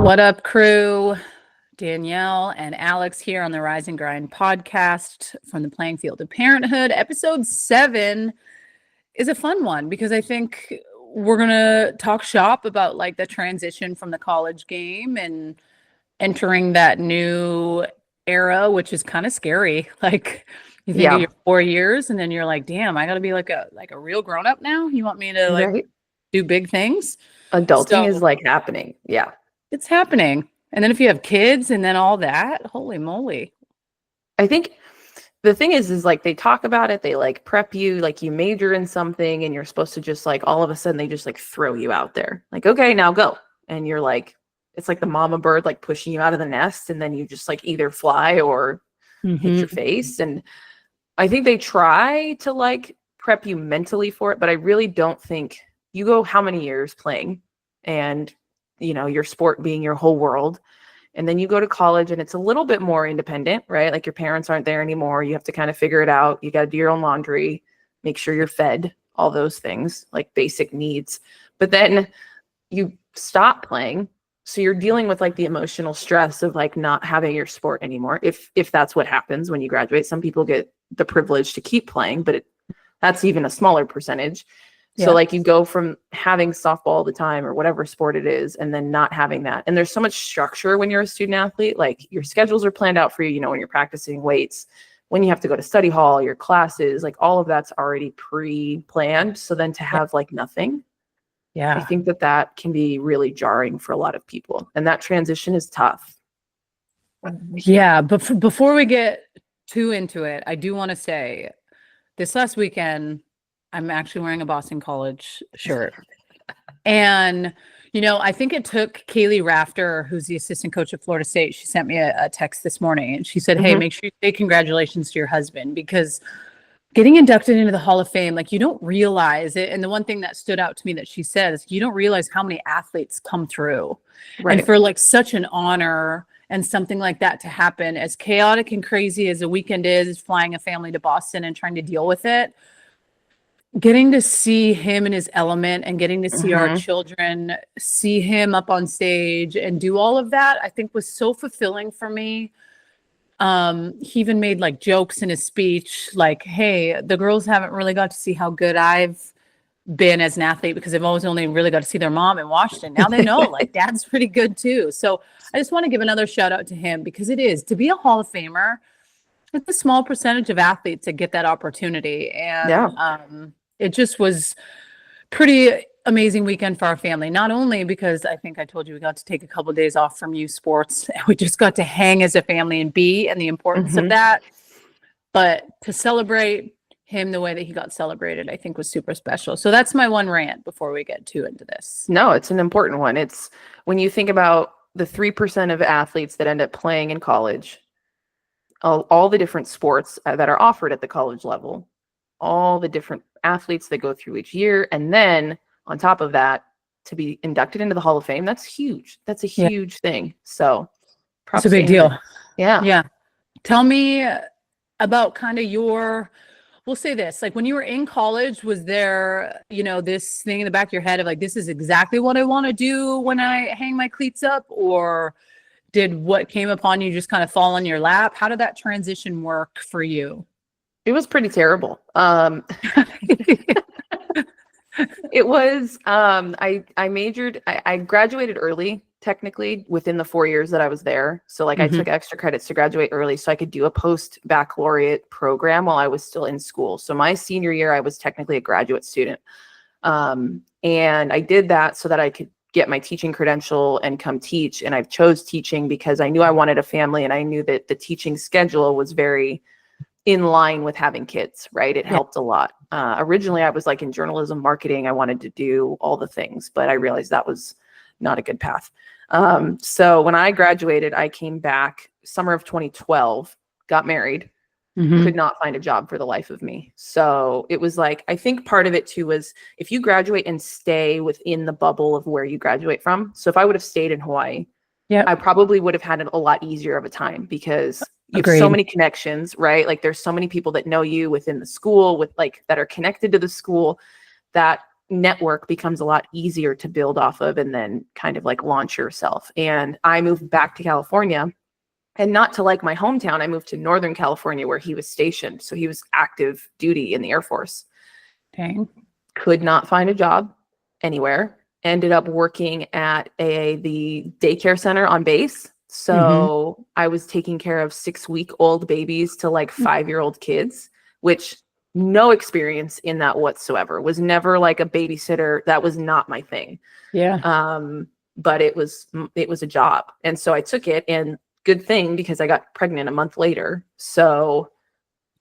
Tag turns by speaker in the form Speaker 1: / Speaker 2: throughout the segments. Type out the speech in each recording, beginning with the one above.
Speaker 1: What up, crew? Danielle and Alex here on the Rise and Grind podcast from the playing field of parenthood. Episode 7 is a fun one because I think we're going to talk shop about like the transition from the college game and entering that new era, which is kind of scary. Like you think of your 4 years and then you're like, damn, I got to be like a real grown up now. You want me to like do big things?
Speaker 2: Adulting is like happening. Yeah.
Speaker 1: It's happening. And then if you have kids and then all that, holy moly.
Speaker 2: I think the thing is like they talk about it, they like prep you, like you major in something and you're supposed to just like all of a sudden they just like throw you out there. Like, okay, now go. And you're like, it's like the mama bird like pushing you out of the nest and then you just like either fly or hit your face. And I think they try to like prep you mentally for it, but I really don't think you go how many years playing and you know, your sport being your whole world. And then you go to college and it's a little bit more independent, right? Like your parents aren't there anymore. You have to kind of figure it out. You got to do your own laundry, make sure you're fed, all those things, like basic needs. But then you stop playing. So you're dealing with like the emotional stress of like not having your sport anymore. If that's what happens when you graduate, some people get the privilege to keep playing, but that's even a smaller percentage. So like you go from having softball all the time or whatever sport it is, and then not having that. And there's so much structure when you're a student athlete, like your schedules are planned out for you, you know, when you're practicing weights, when you have to go to study hall, your classes, like all of that's already pre-planned. So then to have like nothing, I think that can be really jarring for a lot of people. And that transition is tough.
Speaker 1: Yeah. But before we get too into it, I do want to say this last weekend, I'm actually wearing a Boston College shirt. And, you know, I think it took Kaylee Rafter, who's the assistant coach at Florida State. She sent me a text this morning and she said, hey, make sure you say congratulations to your husband, because getting inducted into the Hall of Fame, like you don't realize it. And the one thing that stood out to me that she said is you don't realize how many athletes come through. Right. And for like such an honor and something like that to happen, as chaotic and crazy as a weekend is, flying a family to Boston and trying to deal with it, getting to see him in his element and getting to see our children see him up on stage and do all of that, I think was so fulfilling for me. He even made like jokes in his speech, like, hey, the girls haven't really got to see how good I've been as an athlete because they've always only really got to see their mom in Washington. Now they know like dad's pretty good too. So I just want to give another shout out to him, because it is, to be a Hall of Famer, it's a small percentage of athletes that get that opportunity. And it just was pretty amazing weekend for our family. Not only because I think I told you we got to take a couple of days off from youth sports. We just got to hang as a family and be, and the importance of that. But to celebrate him the way that he got celebrated, I think was super special. So that's my one rant before we get too into this.
Speaker 2: No, it's an important one. It's when you think about the 3% of athletes that end up playing in college, all the different sports that are offered at the college level, all the different athletes that go through each year. And then on top of that, to be inducted into the Hall of Fame, that's huge. That's a huge thing. So
Speaker 1: it's a big deal.
Speaker 2: Yeah.
Speaker 1: Tell me about kind of we'll say this, like when you were in college, was there, you know, this thing in the back of your head of like, this is exactly what I want to do when I hang my cleats up? Or did what came upon you just kind of fall on your lap? How did that transition work for you?
Speaker 2: It was pretty terrible. It was, I majored, I graduated early, technically, within the 4 years that I was there. So like I took extra credits to graduate early so I could do a post-baccalaureate program while I was still in school. So my senior year, I was technically a graduate student. And I did that so that I could get my teaching credential and come teach. And I chose teaching because I knew I wanted a family and I knew that the teaching schedule was very in line with having kids, right? It helped a lot. Originally, I was like in journalism marketing. I wanted to do all the things, but I realized that was not a good path. So when I graduated, I came back summer of 2012, got married, could not find a job for the life of me. So it was like, I think part of it too was if you graduate and stay within the bubble of where you graduate from. So if I would have stayed in Hawaii, I probably would have had it a lot easier of a time because you have so many connections, right? Like there's so many people that know you within the school with like that are connected to the school that network becomes a lot easier to build off of and then kind of like launch yourself. And I moved back to California, and not to like my hometown. I moved to Northern California where he was stationed. So he was active duty in the Air Force.
Speaker 1: Dang.
Speaker 2: Could not find a job anywhere. Ended up working at the daycare center on base. So I was taking care of 6-week-old babies to like 5-year-old kids, which no experience in that whatsoever. Was never like a babysitter. That was not my thing.
Speaker 1: Yeah.
Speaker 2: But it was a job. And so I took it, and good thing because I got pregnant a month later. So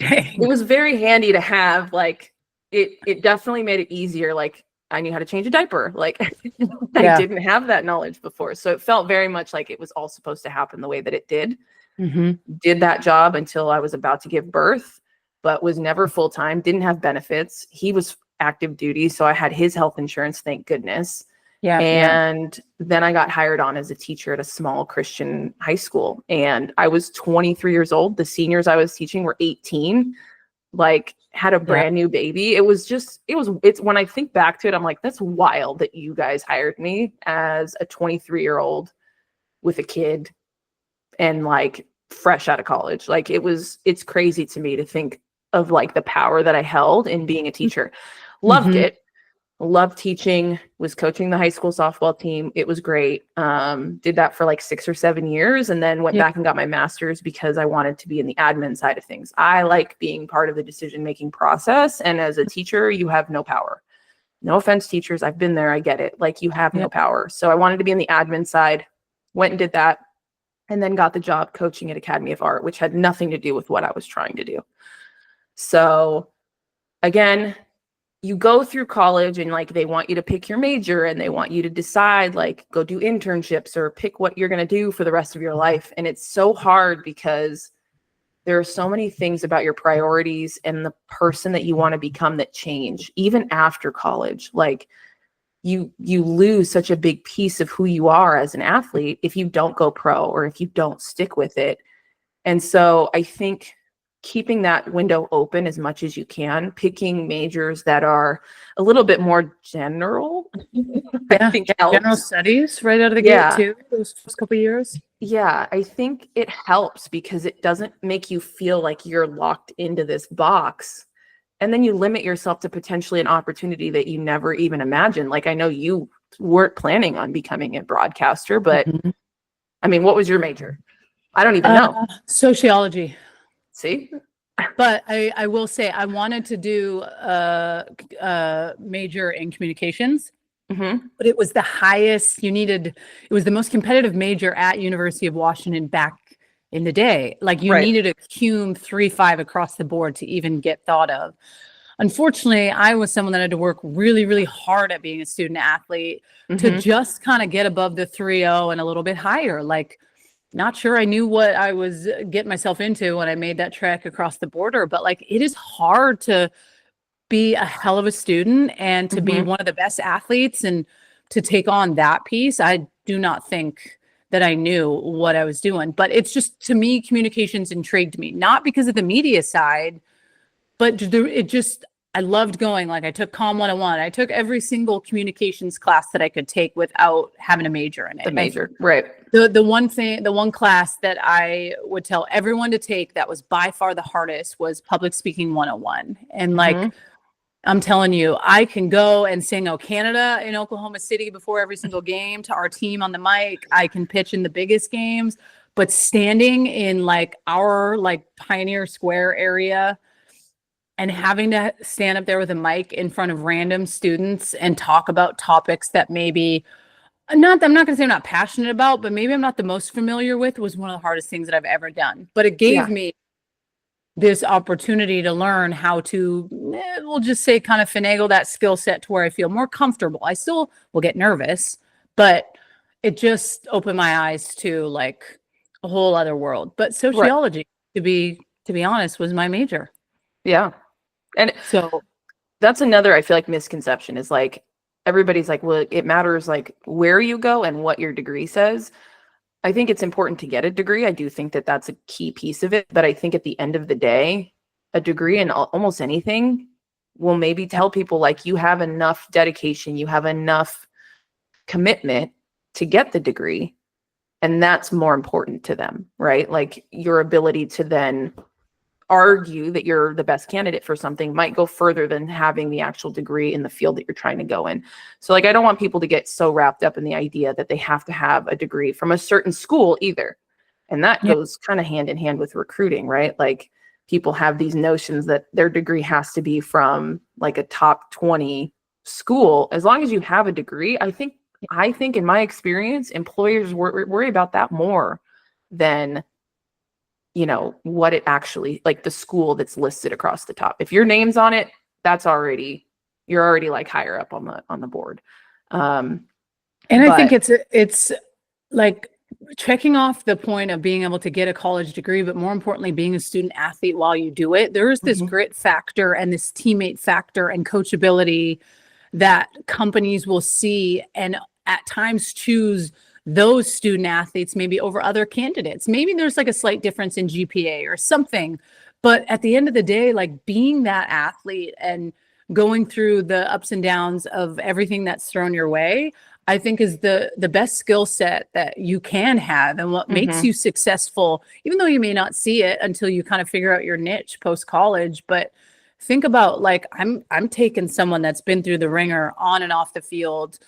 Speaker 1: Dang.
Speaker 2: it was very handy to have, like, it definitely made it easier. Like, I knew how to change a diaper. Like, I didn't have that knowledge before. So it felt very much like it was all supposed to happen the way that it did. Did that job until I was about to give birth, but was never full-time, didn't have benefits. He was active duty, so I had his health insurance, thank goodness.
Speaker 1: Yeah.
Speaker 2: And then I got hired on as a teacher at a small Christian high school. And I was 23 years old. The seniors I was teaching were 18, like had a brand new baby. It's when I think back to it, I'm like, that's wild that you guys hired me as a 23-year-old with a kid and like fresh out of college. Like it's crazy to me to think of like the power that I held in being a teacher. Loved it. Loved teaching, was coaching the high school softball team. It was great. Did that for like 6 or 7 years, and then went back and got my master's because I wanted to be in the admin side of things. I like being part of the decision-making process. And as a teacher, you have no power. No offense, teachers. I've been there. I get it. Like, you have no power. So I wanted to be in the admin side, went and did that, and then got the job coaching at Academy of Art, which had nothing to do with what I was trying to do. So again, you go through college and like they want you to pick your major and they want you to decide, like, go do internships or pick what you're going to do for the rest of your life. And it's so hard because there are so many things about your priorities and the person that you want to become that change even after college. Like, you lose such a big piece of who you are as an athlete if you don't go pro or if you don't stick with it. And so I think keeping that window open as much as you can, picking majors that are a little bit more general, I think helps.
Speaker 1: General studies right out of the gate too, those first couple of years.
Speaker 2: Yeah, I think it helps because it doesn't make you feel like you're locked into this box. And then you limit yourself to potentially an opportunity that you never even imagined. Like, I know you weren't planning on becoming a broadcaster, but I mean, what was your major? I don't even know.
Speaker 1: Sociology.
Speaker 2: See?
Speaker 1: But I will say I wanted to do a major in communications, but it was the highest it was the most competitive major at University of Washington back in the day. Like, you needed a cum 3.5 across the board to even get thought of. Unfortunately, I was someone that had to work really, really hard at being a student athlete to just kind of get above the 3.0 and a little bit higher. Like, not sure I knew what I was getting myself into when I made that trek across the border, but like, it is hard to be a hell of a student and to be one of the best athletes and to take on that piece. I do not think that I knew what I was doing, but it's just, to me, communications intrigued me, not because of the media side, but I loved going. Like, I took Comm 101. I took every single communications class that I could take without having a major in it.
Speaker 2: The major, right.
Speaker 1: The one class that I would tell everyone to take that was by far the hardest was Public Speaking 101. And like, I'm telling you, I can go and sing "Oh Canada" in Oklahoma City before every single game to our team on the mic. I can pitch in the biggest games, but standing in like our like Pioneer Square area and having to stand up there with a mic in front of random students and talk about topics that maybe I'm not going to say I'm not passionate about, but maybe I'm not the most familiar with, was one of the hardest things that I've ever done. But it gave me this opportunity to learn how to, we'll just say, kind of finagle that skill set to where I feel more comfortable. I still will get nervous, but it just opened my eyes to like a whole other world. But sociology, to be honest, was my major.
Speaker 2: Yeah. And so that's another, I feel like, misconception is like, everybody's like, well, it matters like where you go and what your degree says. I think it's important to get a degree. I do think that that's a key piece of it. But I think at the end of the day, a degree in almost anything will maybe tell people like, you have enough dedication, you have enough commitment to get the degree. And that's more important to them, right? Like your ability to then argue that you're the best candidate for something might go further than having the actual degree in the field that you're trying to go in. So like, I don't want people to get so wrapped up in the idea that they have to have a degree from a certain school either. And that goes kind of hand in hand with recruiting, right? Like people have these notions that their degree has to be from like a top 20 school. As long as you have a degree, I think in my experience, employers worry about that more than, you know, what it actually, like the school that's listed across the top. If your name's on it, you're already like higher up on the board.
Speaker 1: And I think it's like checking off the point of being able to get a college degree, but more importantly, being a student athlete while you do it. There is this grit factor and this teammate factor and coachability that companies will see and at times choose those student athletes maybe over other candidates. Maybe there's like a slight difference in GPA or something, but at the end of the day, like being that athlete and going through the ups and downs of everything that's thrown your way, I think is the best skill set that you can have and what makes you successful, even though you may not see it until you kind of figure out your niche post college. But think about like, I'm taking someone that's been through the ringer on and off the field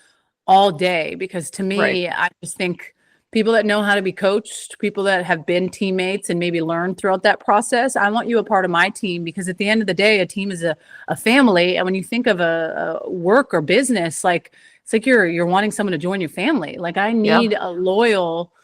Speaker 1: all day, because to me, I just think people that know how to be coached, people that have been teammates and maybe learned throughout that process, I want you a part of my team, because at the end of the day, a team is a family. And when you think of a work or business, like it's like you're wanting someone to join your family. Like I need a loyal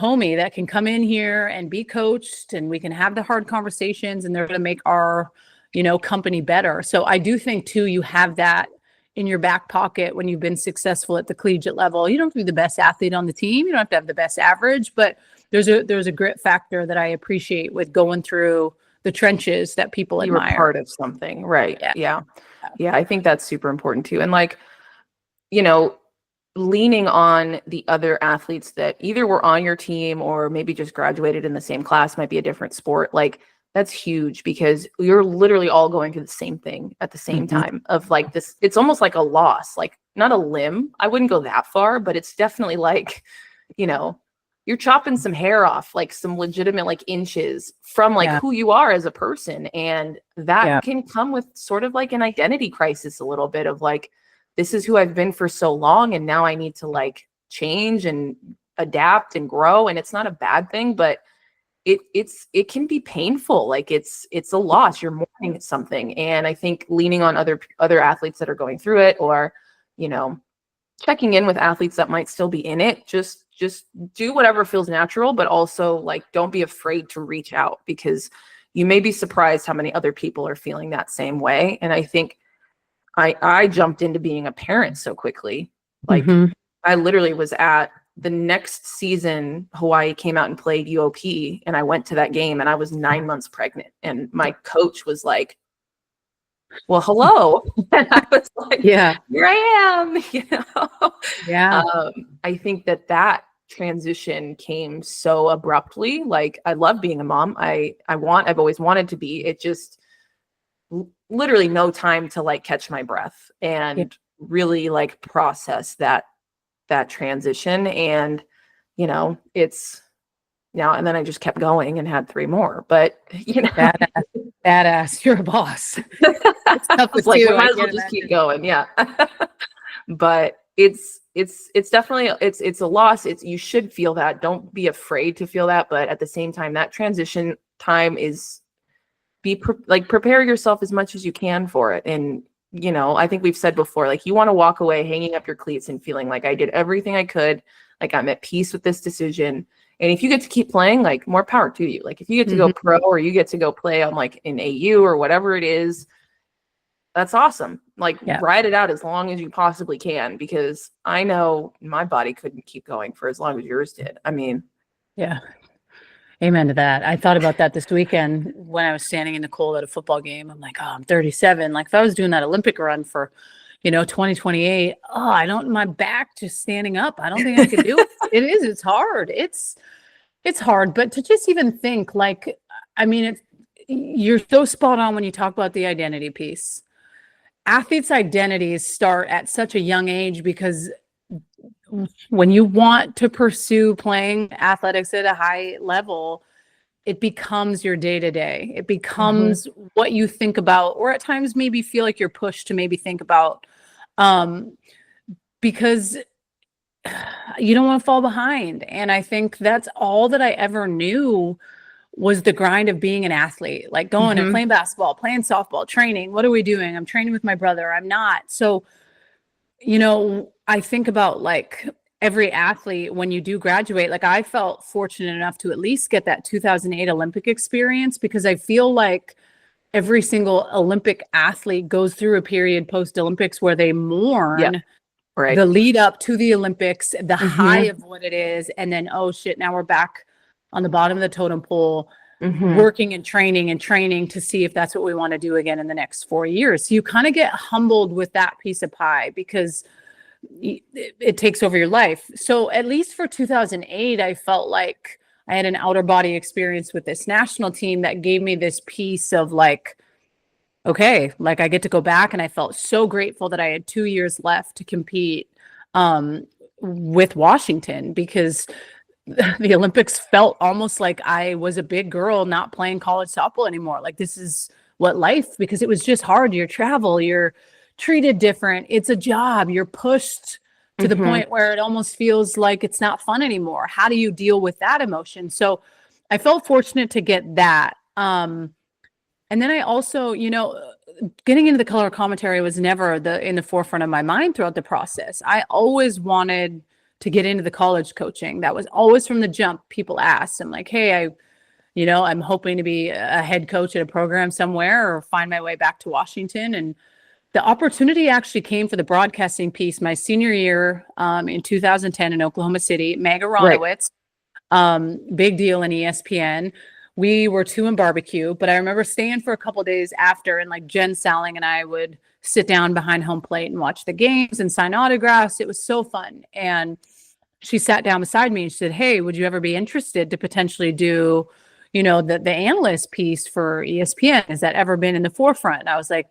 Speaker 1: homie that can come in here and be coached, and we can have the hard conversations, and they're going to make our, you know, company better. So I do think too, you have that in your back pocket when you've been successful at the collegiate level. You don't have to be the best athlete on the team. You don't have to have the best average, but there's a grit factor that I appreciate with going through the trenches that people admire.
Speaker 2: You were part of something, right? Yeah. I think that's super important too. And like, you know, leaning on the other athletes that either were on your team or maybe just graduated in the same class, might be a different sport. Like that's huge, because you're literally all going through the same thing at the same time of like this. It's almost like a loss, like not a limb. I wouldn't go that far, but it's definitely like, you know, you're chopping some hair off, like some legitimate like inches from like who you are as a person. And that can come with sort of like an identity crisis, a little bit of like, this is who I've been for so long, and now I need to like change and adapt and grow. And it's not a bad thing, but it can be painful. Like it's a loss. You're mourning something. And I think leaning on other athletes that are going through it, or, you know, checking in with athletes that might still be in it, just do whatever feels natural, but also like, don't be afraid to reach out, because you may be surprised how many other people are feeling that same way. And I think I jumped into being a parent so quickly. Like I literally was at the next season, Hawaii came out and played UOP, and I went to that game, and I was 9 months pregnant. And my coach was like, well, hello. And I was like, here I am. You know? I think that transition came so abruptly. Like I love being a mom. I've always wanted to be. It just literally no time to like catch my breath and really like process that transition. And, you know, it's now, and then I just kept going and had 3 more, but you know,
Speaker 1: badass. You're a boss.
Speaker 2: It's like, we might as well just keep going. Yeah. But it's definitely, it's a loss. You should feel that. Don't be afraid to feel that. But at the same time, that transition time is prepare yourself as much as you can for it. And, you know, I think we've said before, like you want to walk away hanging up your cleats and feeling like I did everything I could, like I'm at peace with this decision. And if you get to keep playing, like more power to you. Like if you get to go pro, or you get to go play on like an AU or whatever it is, that's awesome. Like ride it out as long as you possibly can, because I know my body couldn't keep going for as long as yours did. I mean,
Speaker 1: amen to that. I thought about that this weekend when I was standing in the cold at a football game. I'm like, oh, I'm 37. Like if I was doing that Olympic run for, you know, 2028, my back just standing up. I don't think I could do it. It's hard. It's hard. But to just even think like, I mean, you're so spot on when you talk about the identity piece. athletes' identities start at such a young age, because when you want to pursue playing athletics at a high level, it becomes your day to day. It becomes what you think about, or at times maybe feel like you're pushed to maybe think about, because you don't want to fall behind. And I think that's all that I ever knew was the grind of being an athlete, like going and playing basketball, playing softball, training. What are we doing? I'm training with my brother. I'm not. So, I think about like every athlete when you do graduate. Like, I felt fortunate enough to at least get that 2008 Olympic experience, because I feel like every single Olympic athlete goes through a period post Olympics where they mourn the lead up to the Olympics, the high of what it is, and then, oh shit, now we're back on the bottom of the totem pole, working and training to see if that's what we want to do again in the next 4 years. So you kind of get humbled with that piece of pie, because it takes over your life. So at least for 2008, I felt like I had an outer body experience with this national team that gave me this piece of like, okay, like I get to go back, and I felt so grateful that I had 2 years left to compete with Washington, because the Olympics felt almost like I was a big girl not playing college softball anymore. Like, this is what life, because it was just hard. You're travel, you're treated different. It's a job. You're pushed to the point where it almost feels like it's not fun anymore. How do you deal with that emotion? So I felt fortunate to get that. And then I also, getting into the color commentary was never in the forefront of my mind throughout the process. I always wanted to get into the college coaching. That was always from the jump. People asked, I'm like, hey, I'm hoping to be a head coach at a program somewhere, or find my way back to Washington. And the opportunity actually came for the broadcasting piece my senior year in 2010 in Oklahoma City. Meg Aronowitz, big deal in ESPN. We were two in barbecue, but I remember staying for a couple of days after, and like Jen Salling and I would sit down behind home plate and watch the games and sign autographs. It was so fun. And she sat down beside me and she said, hey, would you ever be interested to potentially do, the analyst piece for ESPN? Has that ever been in the forefront? And I was like,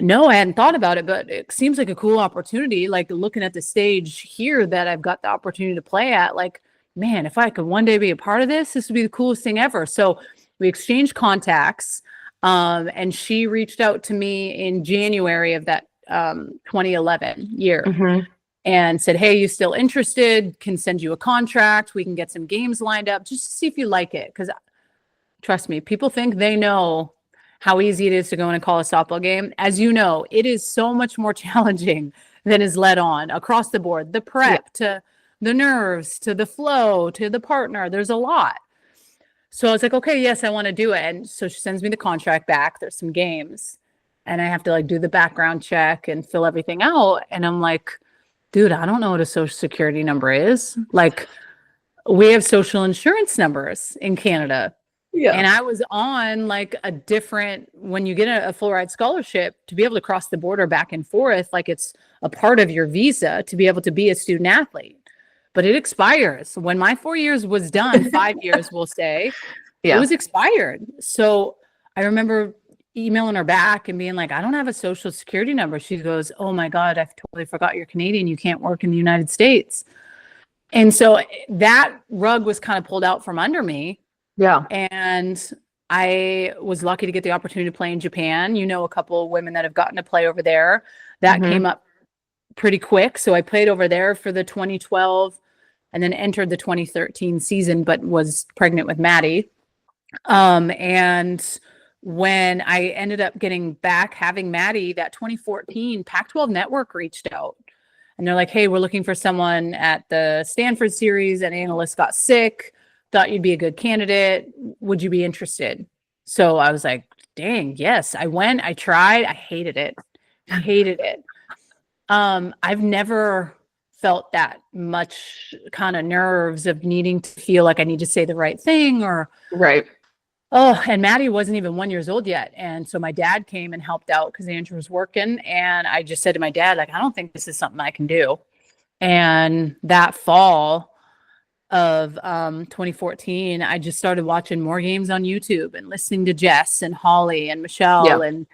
Speaker 1: no, I hadn't thought about it, but it seems like a cool opportunity. Like, looking at the stage here that I've got the opportunity to play at, like, man, if I could one day be a part of this would be the coolest thing ever. So we exchanged contacts, and she reached out to me in January of that 2011 year and said, hey, you still interested? Can send you a contract. We can get some games lined up just to see if you like it. Because trust me, people think they know how easy it is to go in and call a softball game. As you know, it is so much more challenging than is led on across the board. The prep to the nerves, to the flow, to the partner, there's a lot. So I was like, okay, yes, I want to do it. And so she sends me the contract back. There's some games, and I have to like do the background check and fill everything out. And I'm like, dude, I don't know what a social security number is. Like, we have social insurance numbers in Canada. Yeah. And I was on like a different, when you get a full ride scholarship, to be able to cross the border back and forth, like it's a part of your visa to be able to be a student athlete. But it expires. When my 4 years was done, 5 years, we'll say, it was expired. So I remember emailing her back and being like, I don't have a social security number. She goes, oh my God, I totally forgot you're Canadian. You can't work in the United States. And so that rug was kind of pulled out from under me. Yeah. And I was lucky to get the opportunity to play in Japan. A couple of women that have gotten to play over there. That came up pretty quick. So I played over there for the 2012 and then entered the 2013 season, but was pregnant with Maddie. And when I ended up getting back, having Maddie, that 2014 Pac-12 Network reached out. And they're like, hey, we're looking for someone at the Stanford series. An analyst got sick. Thought you'd be a good candidate. Would you be interested? So I was like, dang, yes. I went, I tried. I hated it. I've never felt that much kind of nerves of needing to feel like I need to say the right thing or. Right. Oh, and Maddie wasn't even 1 year old yet. And so my dad came and helped out because Andrew was working. And I just said to my dad, like, I don't think this is something I can do. And that fall of 2014, I just started watching more games on YouTube and listening to Jess and Holly and Michelle and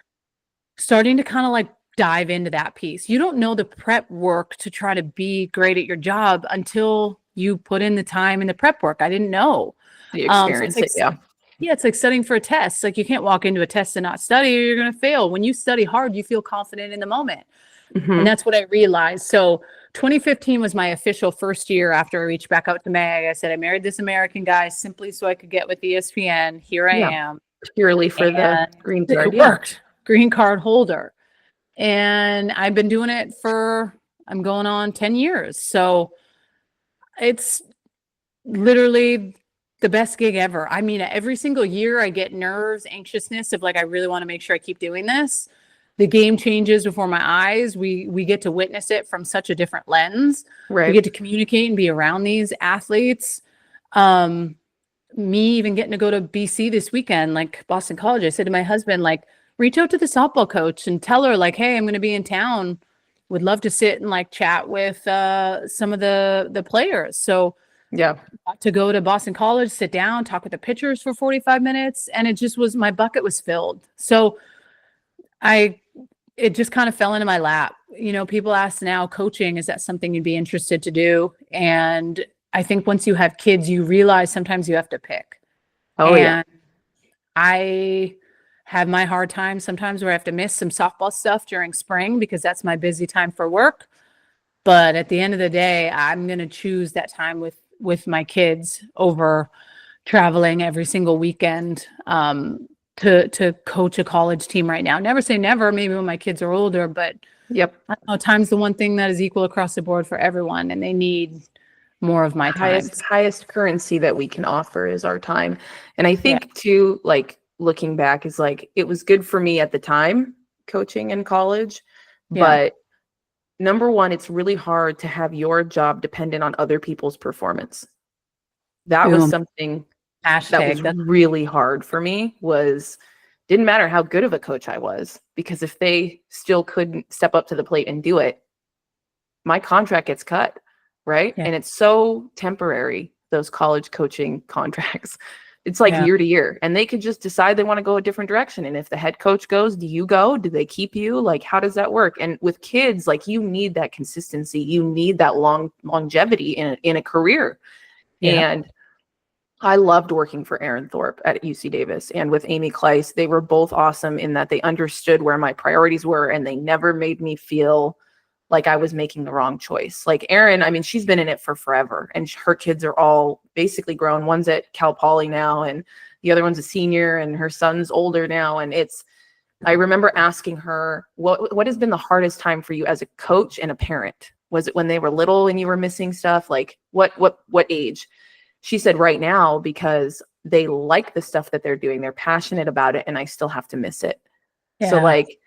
Speaker 1: starting to kind of like dive into that piece. You don't know the prep work to try to be great at your job until you put in the time and the prep work. I didn't know.
Speaker 2: The
Speaker 1: So
Speaker 2: experience,
Speaker 1: it's like, yeah, it's like studying for a test. Like you can't walk into a test and not study or you're going to fail. When you study hard, you feel confident in the moment. And that's what I realized. So 2015 was my official first year after I reached back out to Meg. I said, I married this American guy simply so I could get with ESPN. Here I am.
Speaker 2: Purely for the
Speaker 1: And
Speaker 2: green card.
Speaker 1: it worked. Green card holder. And I've been doing it for, I'm going on 10 years. So it's literally the best gig ever. I mean, every single year I get nerves, anxiousness of like, I really want to make sure I keep doing this. The game changes before my eyes. We get to witness it from such a different lens.
Speaker 2: Right.
Speaker 1: We get to communicate and be around these athletes. Me even getting to go to BC this weekend, like Boston College, I said to my husband, like, reach out to the softball coach and tell her like, hey, I'm going to be in town. Would love to sit and like chat with some of the players. So got to go to Boston College, sit down, talk with the pitchers for 45 minutes. And it just was, my bucket was filled. So it just kind of fell into my lap. You know, people ask now, coaching, is that something you'd be interested to do? And I think once you have kids, you realize sometimes you have to pick. I have my hard time sometimes where I have to miss some softball stuff during spring because that's my busy time for work. But at the end of the day, I'm going to choose that time with my kids over traveling every single weekend to coach a college team right now. Never say never, maybe when my kids are older, but I don't know, time's the one thing that is equal across the board for everyone, and they need more of my time.
Speaker 2: Highest currency that we can offer is our time. And I think too, like looking back is like, it was good for me at the time coaching in college, but number one, it's really hard to have your job dependent on other people's performance. That was something that was really hard for me. Didn't matter how good of a coach I was, because if they still couldn't step up to the plate and do it, my contract gets cut, right? And it's so temporary, those college coaching contracts. It's like year to year, and they could just decide they want to go a different direction. And if the head coach goes, do you go? Do they keep you? Like, how does that work? And with kids, like, you need that consistency. You need that longevity in a career. And I loved working for Aaron Thorpe at UC Davis and with Amy Kleiss. They were both awesome in that they understood where my priorities were, and they never made me feel like I was making the wrong choice. Like Erin, I mean, she's been in it for forever, and her kids are all basically grown. One's at Cal Poly now, and the other one's a senior, and her son's older now. And I remember asking her, what has been the hardest time for you as a coach and a parent? Was it when they were little and you were missing stuff? Like what age? She said right now, because they like the stuff that they're doing. They're passionate about it, and I still have to miss it. So like,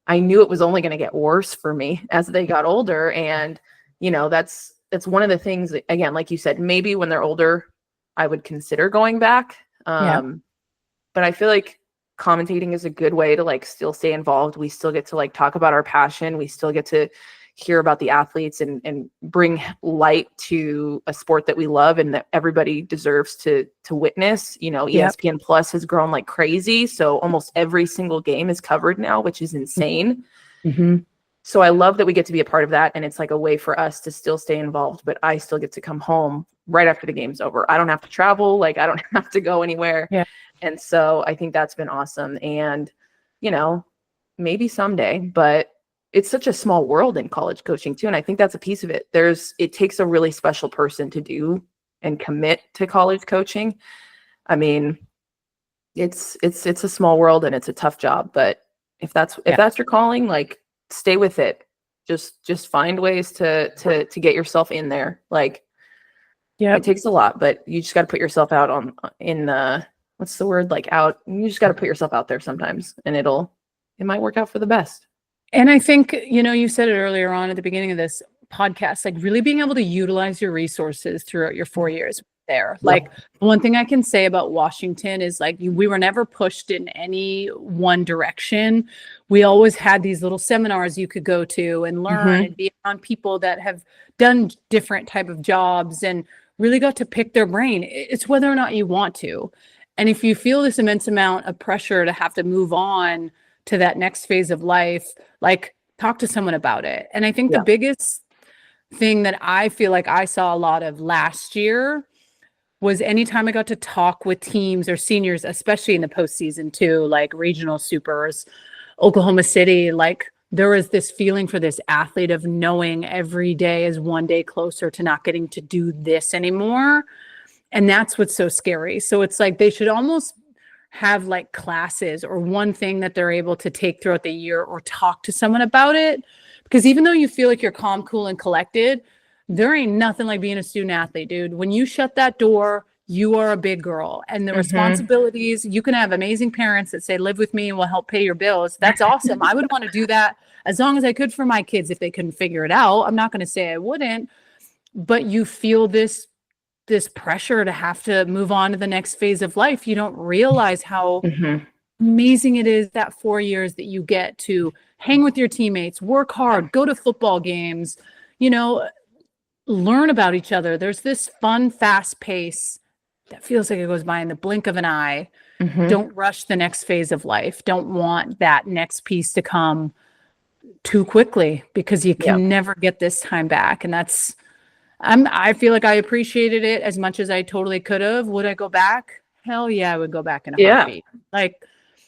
Speaker 2: I knew it was only going to get worse for me as they got older. And, you know, that's one of the things that, again, like you said, maybe when they're older, I would consider going back. But I feel like commentating is a good way to like still stay involved. We still get to like talk about our passion. We still get to hear about the athletes and bring light to a sport that we love and that everybody deserves to witness. You know, ESPN Plus has grown like crazy. So almost every single game is covered now, which is insane. So I love that we get to be a part of that. And it's like a way for us to still stay involved, but I still get to come home right after the game's over. I don't have to travel. Like I don't have to go anywhere. And so I think that's been awesome. And, you know, maybe someday, but it's such a small world in college coaching too. And I think that's a piece of it. It takes a really special person to do and commit to college coaching. I mean, it's a small world and it's a tough job, but if that's your calling, like stay with it. Just find ways to get yourself in there. Like, it takes a lot, but you just got to put yourself out what's the word? Like out, you just got to put yourself out there sometimes, and it might work out for the best.
Speaker 1: And I think, you know, you said it earlier on at the beginning of this podcast, like really being able to utilize your resources throughout your 4 years there. Like one thing I can say about Washington is like we were never pushed in any one direction. We always had these little seminars you could go to and learn and be around people that have done different type of jobs and really got to pick their brain. It's whether or not you want to. And if you feel this immense amount of pressure to have to move on to that next phase of life, like talk to someone about it. And I think the
Speaker 2: Yeah.
Speaker 1: biggest thing that I feel like I saw a lot of last year was anytime I got to talk with teams or seniors, especially in the postseason too, like regional supers, Oklahoma City, like there was this feeling for this athlete of knowing every day is one day closer to not getting to do this anymore. And that's what's so scary. So it's like they should almost have like classes or one thing that they're able to take throughout the year or talk to someone about it. Because even though you feel like you're calm, cool, and collected, there ain't nothing like being a student athlete, dude. When you shut that door, you are a big girl. And the responsibilities, you can have amazing parents that say, live with me and we'll help pay your bills. That's awesome. I would want to do that as long as I could for my kids if they couldn't figure it out. I'm not going to say I wouldn't, but you feel this pressure to have to move on to the next phase of life. You don't realize how amazing it is that 4 years that you get to hang with your teammates, work hard, go to football games, you know, learn about each other. There's this fun, fast pace that feels like it goes by in the blink of an eye. Don't rush the next phase of life. Don't want that next piece to come too quickly because you can never get this time back. And that's, I feel like I appreciated it as much as I totally could have. Would I go back? Hell yeah, I would go back in a heartbeat. Like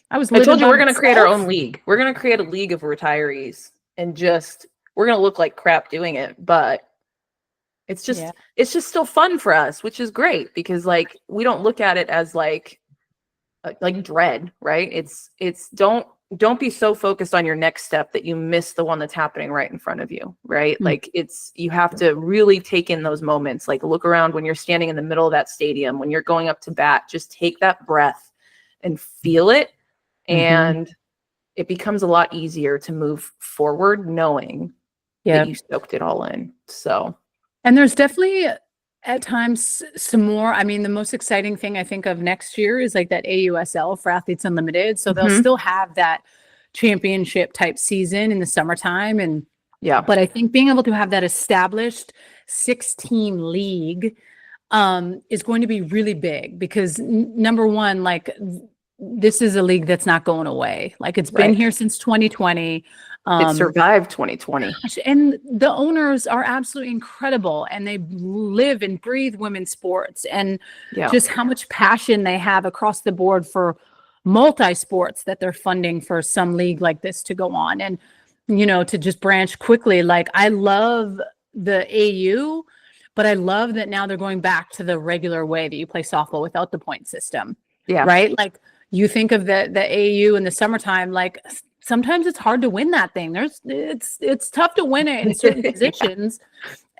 Speaker 1: I told
Speaker 2: you we're going to create our own league. We're going to create a league of retirees and we're going to look like crap doing it, but it's just still fun for us, which is great because like we don't look at it as like dread, right? It's don't be so focused on your next step that you miss the one that's happening right in front of you, right? Like you have to really take in those moments, like look around when you're standing in the middle of that stadium, when you're going up to bat, just take that breath and feel it. And it becomes a lot easier to move forward knowing that you soaked it all in. So,
Speaker 1: and there's definitely at times some more. I mean, the most exciting thing I think of next year is like that AUSL for Athletes Unlimited. So they'll still have that championship type season in the summertime. And but I think being able to have that established 6-team league is going to be really big because number one, like this is a league that's not going away. Like it's been here since 2020.
Speaker 2: It survived 2020.
Speaker 1: And the owners are absolutely incredible and they live and breathe women's sports and just how much passion they have across the board for multi-sports that they're funding for some league like this to go on. And, you know, to just branch quickly, like I love the AU, but I love that now they're going back to the regular way that you play softball without the point system. Yeah. Right. Like you think of the AU in the summertime, like sometimes it's hard to win that thing. It's tough to win it in certain positions.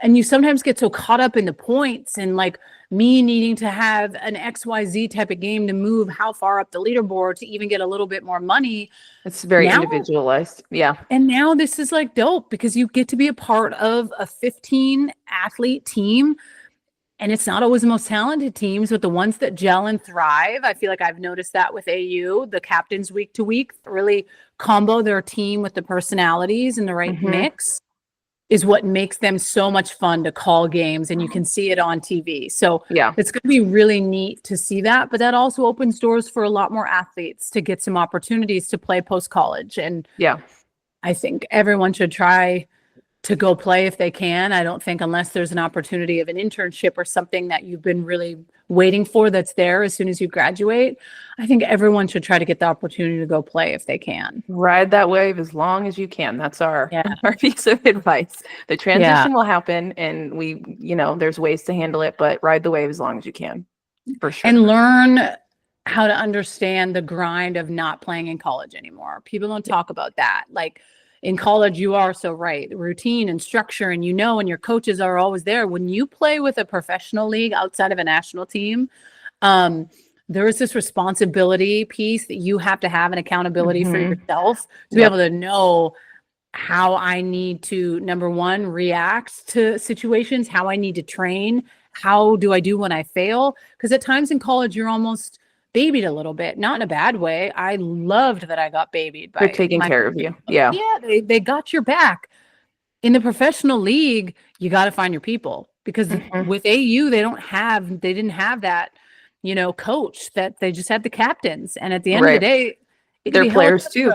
Speaker 1: And you sometimes get so caught up in the points and like me needing to have an XYZ type of game to move how far up the leaderboard to even get a little bit more money.
Speaker 2: It's very individualized. Yeah.
Speaker 1: And now this is like dope because you get to be a part of a 15 athlete team. And it's not always the most talented teams, but the ones that gel and thrive. I feel like I've noticed that with AU, the captains week to week really combo their team with the personalities and the right mix is what makes them so much fun to call games. And you can see it on TV. So it's going to be really neat to see that. But that also opens doors for a lot more athletes to get some opportunities to play post-college. And I think everyone should try to go play if they can. I don't think unless there's an opportunity of an internship or something that you've been really waiting for that's there as soon as you graduate, I think everyone should try to get the opportunity to go play if they can.
Speaker 2: Ride that wave as long as you can. That's our piece of advice. The transition will happen and there's ways to handle it, but ride the wave as long as you can. For sure.
Speaker 1: And learn how to understand the grind of not playing in college anymore. People don't talk about that. Like, in college, you are so right. Routine and structure, and and your coaches are always there. When you play with a professional league outside of a national team, there is this responsibility piece that you have to have an accountability for yourself to be able to know how I need to, number one, react to situations, how I need to train, how do I do when I fail? Because at times in college, you're almost babied a little bit, not in a bad way. I loved that I got babied by
Speaker 2: they're taking care of you. Yeah.
Speaker 1: They got your back. In the professional league, you got to find your people because with AU, they didn't have that, coach that they just had the captains. And at the end of the day,
Speaker 2: they're players too.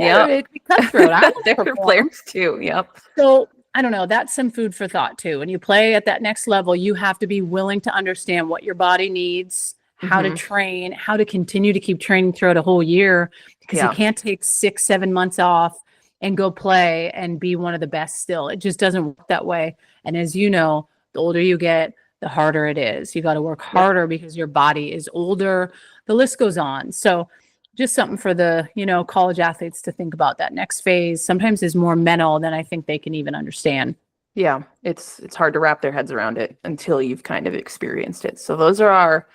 Speaker 2: Yeah.
Speaker 1: It can be cutthroat. I want to
Speaker 2: They're
Speaker 1: perform.
Speaker 2: players too. Yep.
Speaker 1: So I don't know. That's some food for thought too. When you play at that next level, you have to be willing to understand what your body needs, how to
Speaker 2: Mhm.
Speaker 1: train, how to continue to keep training throughout a whole year, because you
Speaker 2: Yeah.
Speaker 1: can't take 6, 7 months off and go play and be one of the best still. It just doesn't work that way. And as you know, the older you get, the harder it is. You got to work
Speaker 2: Yep.
Speaker 1: harder because your body is older. The list goes on. So just something for the, college athletes to think about. That next phase sometimes is more mental than I think they can even understand.
Speaker 2: Yeah. It's hard to wrap their heads around it until you've kind of experienced it. So those are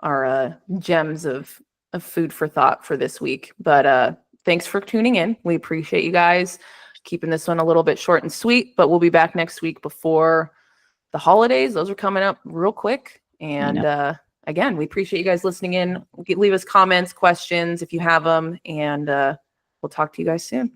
Speaker 2: our gems of food for thought for this week. But thanks for tuning in. We appreciate you guys keeping this one a little bit short and sweet, but we'll be back next week before the holidays. Those are coming up real quick. And again, we appreciate you guys listening in. Leave us comments, questions if you have them, and we'll talk to you guys soon.